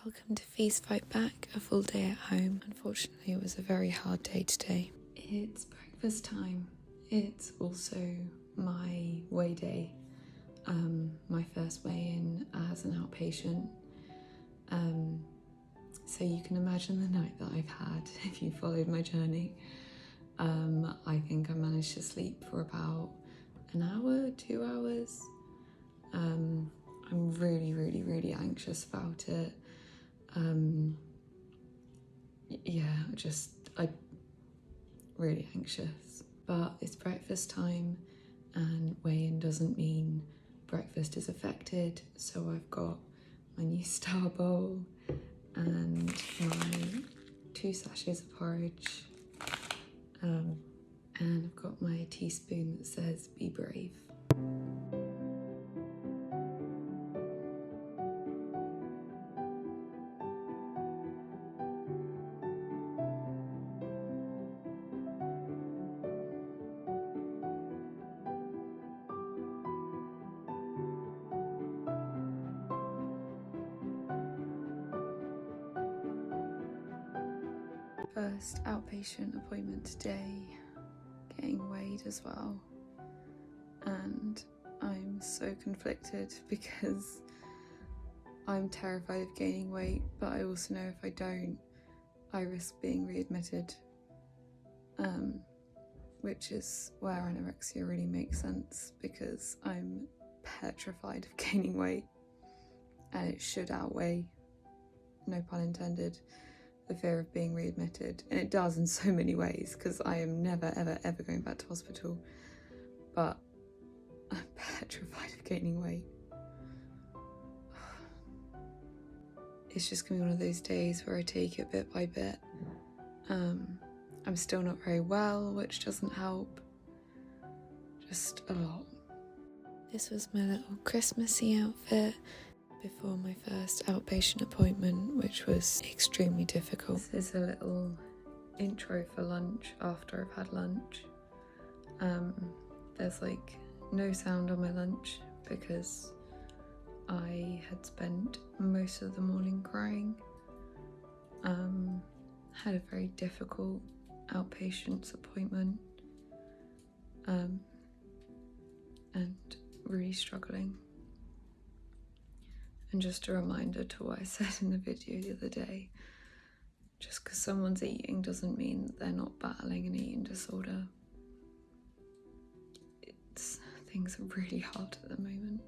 Welcome to Feast Fight Back, a full day at home. Unfortunately, it was a very hard day today. It's breakfast time. It's also my weigh day, my first weigh-in as an outpatient. So you can imagine the night that I've had if you followed my journey. I think I managed to sleep for about an hour, 2 hours. I'm really anxious about it. I'm really anxious. But it's breakfast time, and weigh-in doesn't mean breakfast is affected. So I've got my new star bowl and my 2 sachets of porridge. And I've got my teaspoon that says "Be brave." First outpatient appointment today, getting weighed as well, and I'm so conflicted because I'm terrified of gaining weight, but I also know if I don't, I risk being readmitted, which is where anorexia really makes sense, because I'm petrified of gaining weight, and it should outweigh, no pun intended, the fear of being readmitted. And it does in so many ways, because I am never ever going back to hospital, but I'm petrified of gaining weight. It's just gonna be one of those days where I take it bit by bit. I'm still not very well, which doesn't help. Just a lot. This was my little Christmassy outfit before my first outpatient appointment, which was extremely difficult. This is a little intro for lunch after I've had lunch. There's like no sound on my lunch because I had spent most of the morning crying. Had a very difficult outpatient's appointment, and really struggling. And just a reminder to what I said in the video the other day, just because someone's eating doesn't mean that they're not battling an eating disorder. Things are really hard at the moment.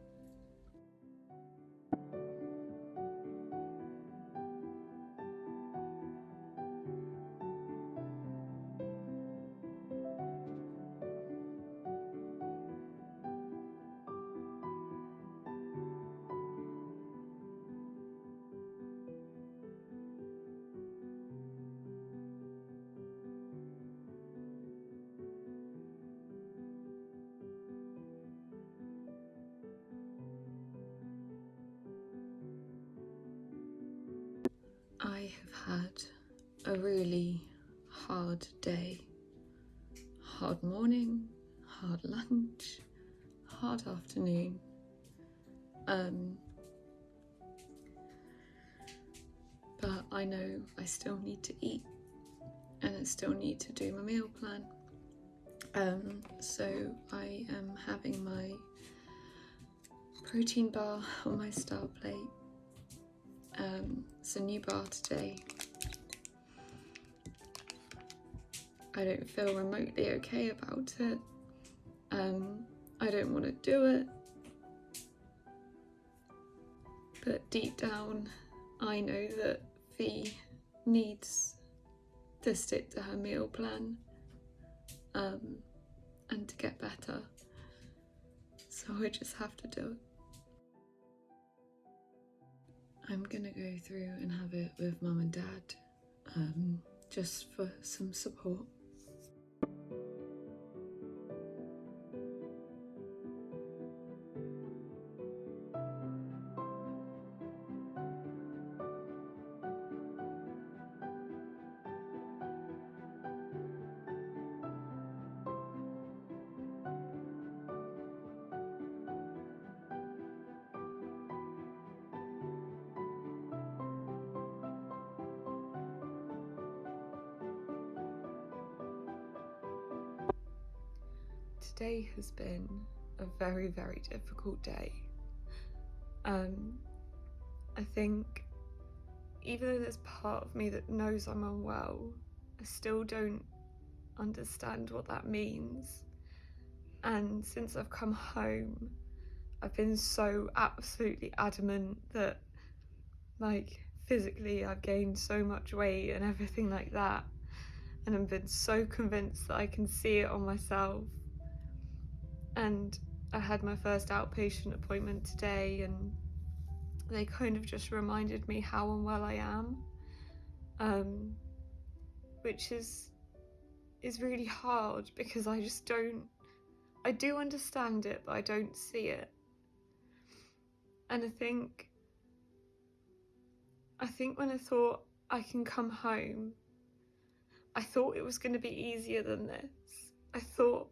I have had a really hard day. Hard morning, hard lunch, hard afternoon. But I know I still need to eat, and I still need to do my meal plan. So I am having my protein bar on my star plate. It's a new bar today. I don't feel remotely okay about it. I don't want to do it. But deep down, I know that Fee needs to stick to her meal plan, and to get better. So I just have to do it. I'm gonna go through and have it with Mum and Dad, just for some support. Today has been a very, very difficult day. I think even though there's part of me that knows I'm unwell, I still don't understand what that means. And since I've come home, I've been so absolutely adamant that, like, physically I've gained so much weight and everything like that. And I've been so convinced that I can see it on myself. And I had my first outpatient appointment today, and they kind of just reminded me how unwell I am, which is really hard because I do understand it, but I don't see it. And I think when I thought I can come home, I thought it was going to be easier than this. I thought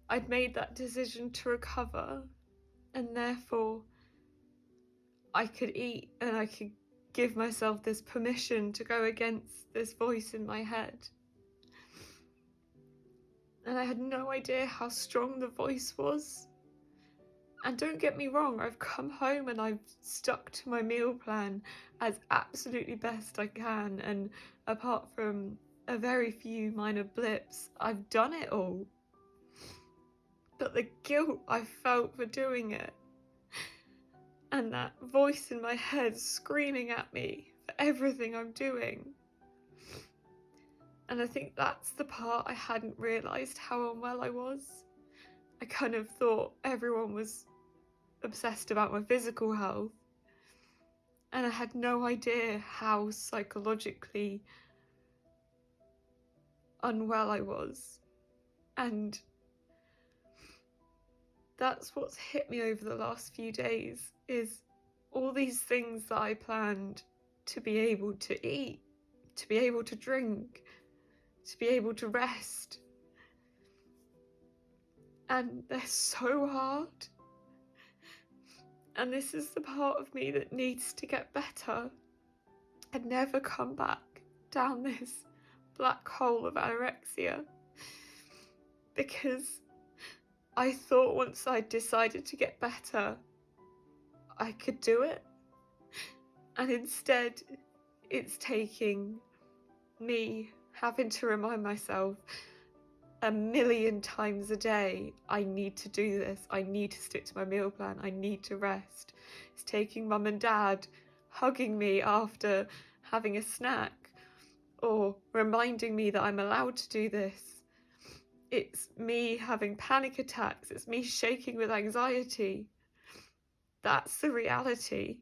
I'd made that decision to recover, and therefore I could eat and I could give myself this permission to go against this voice in my head. And I had no idea how strong the voice was. And don't get me wrong, I've come home and I've stuck to my meal plan as absolutely best I can. And apart from a very few minor blips, I've done it all. But the guilt I felt for doing it, and that voice in my head screaming at me for everything I'm doing. And I think that's the part I hadn't realised how unwell I was. I kind of thought everyone was obsessed about my physical health, and I had no idea how psychologically unwell I was. And that's what's hit me over the last few days, is all these things that I planned to be able to eat, to be able to drink, to be able to rest. And they're so hard. And this is the part of me that needs to get better and never come back down this black hole of anorexia. Because I thought once I'd decided to get better, I could do it. And instead, it's taking me having to remind myself 1,000,000 times a day, I need to do this, I need to stick to my meal plan, I need to rest. It's taking mum and dad hugging me after having a snack, or reminding me that I'm allowed to do this. It's me having panic attacks, it's me shaking with anxiety. That's the reality.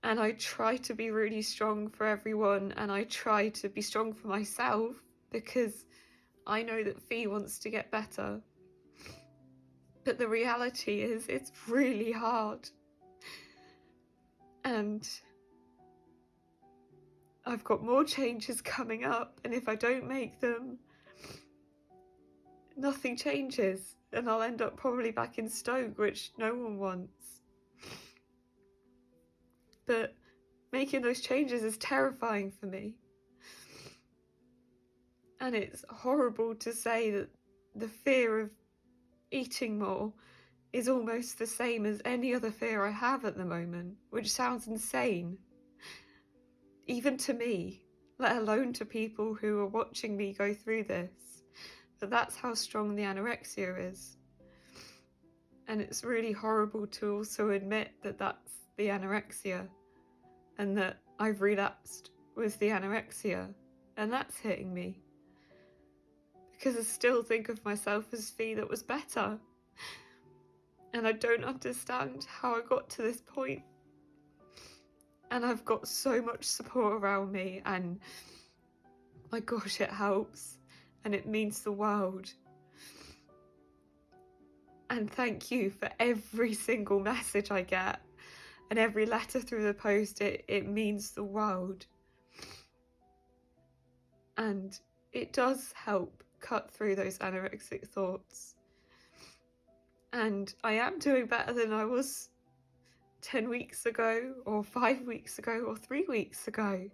And I try to be really strong for everyone, and I try to be strong for myself, because I know that Fee wants to get better. But the reality is, it's really hard. And I've got more changes coming up, and if I don't make them, nothing changes, and I'll end up probably back in Stoke, which no one wants. But making those changes is terrifying for me. And it's horrible to say that the fear of eating more is almost the same as any other fear I have at the moment, which sounds insane. Even to me, let alone to people who are watching me go through this. But that's how strong the anorexia is. And it's really horrible to also admit that that's the anorexia, and that I've relapsed with the anorexia, and that's hitting me. Because I still think of myself as Fee that was better. And I don't understand how I got to this point. And I've got so much support around me, and my gosh, it helps. And it means the world. And thank you for every single message I get, and every letter through the post. It means the world. And it does help cut through those anorexic thoughts. And I am doing better than I was 10 weeks ago, or 5 weeks ago, or 3 weeks ago.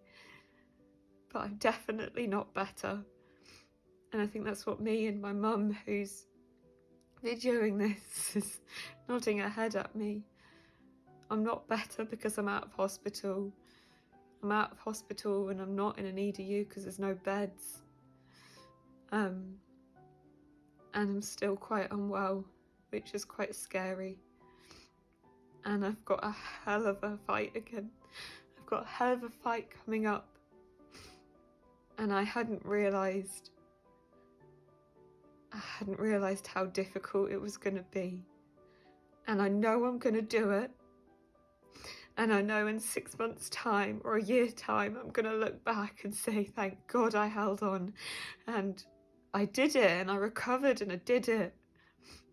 But I'm definitely not better. And I think that's what me and my mum, who's videoing this is nodding her head at me. I'm not better because I'm out of hospital. I'm out of hospital and I'm not in an EDU because there's no beds. And I'm still quite unwell, which is quite scary. And I've got a hell of a fight again. I've got a hell of a fight coming up. And I hadn't realised how difficult it was going to be. And I know I'm going to do it. And I know in 6 months' time or a year time, I'm going to look back and say, thank God I held on. And I did it and I recovered and I did it.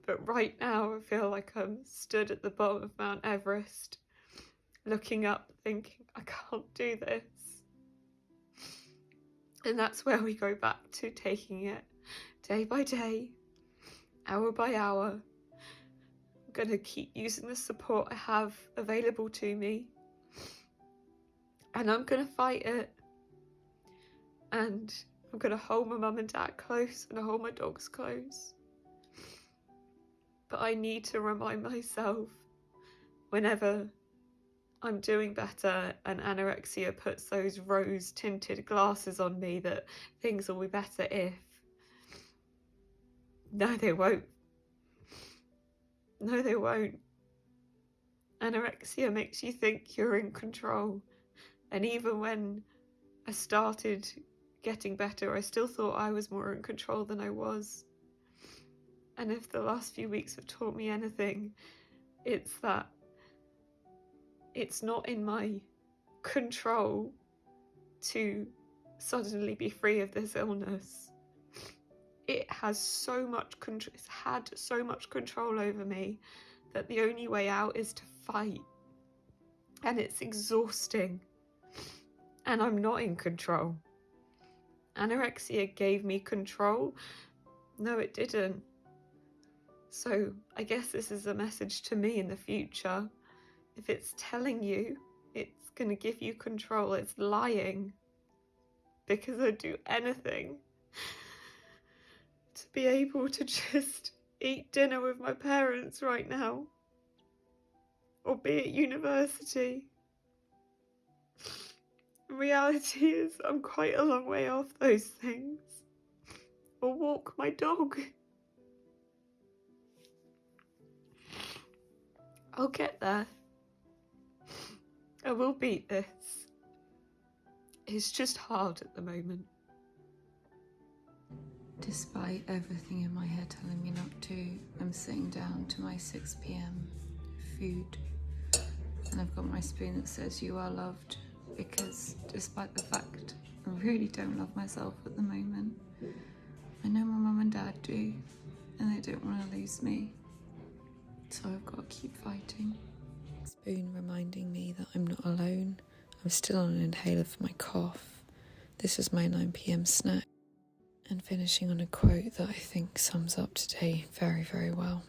But right now I feel like I'm stood at the bottom of Mount Everest, looking up thinking, I can't do this. And that's where we go back to taking it day by day, hour by hour. I'm going to keep using the support I have available to me. And I'm going to fight it. And I'm going to hold my mum and dad close and hold my dogs close. But I need to remind myself whenever I'm doing better and anorexia puts those rose-tinted glasses on me that things will be better if. No, they won't. No, they won't. Anorexia makes you think you're in control. And even when I started getting better, I still thought I was more in control than I was. And if the last few weeks have taught me anything, it's that it's not in my control to suddenly be free of this illness. It has so much it's had so much control over me that the only way out is to fight. And it's exhausting. And I'm not in control. Anorexia gave me control. No, it didn't. So I guess this is a message to me in the future. If it's telling you it's going to give you control, it's lying. Because I'd do anything to be able to just eat dinner with my parents right now. Or be at university. Reality is I'm quite a long way off those things. Or walk my dog. I'll get there. I will beat this. It's just hard at the moment. Despite everything in my head telling me not to, I'm sitting down to my 6 p.m. food. And I've got my spoon that says you are loved, because despite the fact I really don't love myself at the moment, I know my mum and dad do, and they don't want to lose me. So I've got to keep fighting. Spoon reminding me that I'm not alone. I'm still on an inhaler for my cough. This is my 9 p.m. snack. And finishing on a quote that I think sums up today very, very well.